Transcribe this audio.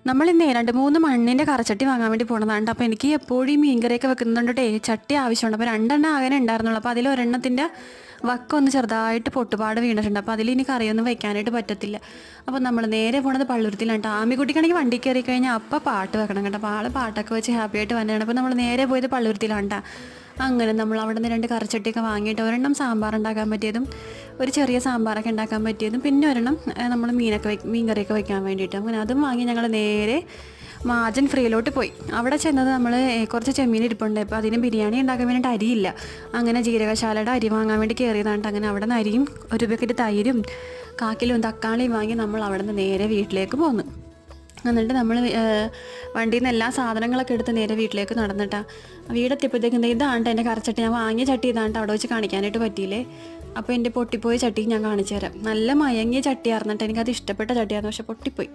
നമ്മളിന്നേ 2-3 മണ്ണിൻ്റെ കറച്ചട്ടി വാങ്ങാൻ വേണ്ടി പോണതാണ്. അപ്പോൾ എനിക്ക് എപ്പോഴും മീൻ കറിയൊക്കെ വെക്കുന്നുണ്ടേ ചട്ടി ആവശ്യമുണ്ട്. അപ്പോൾ 2 ആകാനേ ഉണ്ടായിരുന്നുള്ളൂ. അപ്പോൾ അതിൽ ഒരെണ്ണത്തിൻ്റെ വക്കൊന്ന് ചെറുതായിട്ട് പൊട്ടുപാട് വീണിട്ടുണ്ട്. അപ്പോൾ അതിൽ ഇനി കറിയൊന്നും വെക്കാനായിട്ട് പറ്റത്തില്ല. അപ്പോൾ നമ്മൾ നേരെ പോണത് പള്ളുരുത്തിലാണ് കേട്ടോ. ആമിക്കുട്ടിക്കാണെങ്കിൽ വണ്ടി കയറി കഴിഞ്ഞാൽ അപ്പം പാട്ട് വെക്കണം കേട്ടോ. അപ്പോൾ ആൾ പാട്ടൊക്കെ വെച്ച് ഹാപ്പി ആയിട്ട് വന്നതാണ്. അപ്പോൾ നമ്മൾ നേരെ പോയത് പള്ളുരുത്തിലാണ് കേട്ടോ. അങ്ങനെ നമ്മൾ അവിടെ നിന്ന് 2 കറിച്ചട്ടിയൊക്കെ വാങ്ങിയിട്ട് ഒരെണ്ണം സാമ്പാർ ഉണ്ടാക്കാൻ പറ്റിയതും ഒരു ചെറിയ സാമ്പാറൊക്കെ ഉണ്ടാക്കാൻ പറ്റിയതും പിന്നെ ഒരെണ്ണം നമ്മൾ മീൻ കറിയൊക്കെ വെക്കാൻ വേണ്ടിയിട്ട് അങ്ങനെ അതും വാങ്ങി ഞങ്ങൾ നേരെ മാജൻ ഫ്രീയിലോട്ട് പോയി. അവിടെ ചെന്നത് നമ്മൾ കുറച്ച് ചെമ്മീൻ ഇരിപ്പുണ്ട്. അപ്പോൾ അതിന് ബിരിയാണി ഉണ്ടാക്കാൻ വേണ്ടിയിട്ട് അരിയില്ല. അങ്ങനെ ജീരകശാലയുടെ അരി വാങ്ങാൻ വേണ്ടി കയറിയതാണ്. അങ്ങനെ അവിടെ നിന്ന് അരിയും ഒരു പാക്കറ്റ് തൈരും 1/4 കിലോ തക്കാളിയും വാങ്ങി നമ്മൾ അവിടെ നിന്ന് നേരെ വീട്ടിലേക്ക് പോന്നു. എന്നിട്ട് നമ്മൾ വണ്ടിയിൽ നിന്ന് എല്ലാ സാധനങ്ങളൊക്കെ എടുത്ത് നേരെ വീട്ടിലേക്ക് നടന്നിട്ടാണ്. വീടെത്തിയപ്പോഴത്തേക്കും ഇതാണ്ട് എൻ്റെ കറച്ചട്ടി, ഞാൻ വാങ്ങിയ ചട്ടി ഇതാണ്ട് അവിടെ വെച്ച് കാണിക്കാനായിട്ട് പറ്റിയില്ലേ. അപ്പോൾ എൻ്റെ പൊട്ടിപ്പോയ ചട്ടി ഞാൻ കാണിച്ചു തരാം. നല്ല മയങ്ങിയ ചട്ടിയായിരുന്നിട്ട് എനിക്കത് ഇഷ്ടപ്പെട്ട ചട്ടിയായിരുന്നു, പക്ഷെ പൊട്ടിപ്പോയി.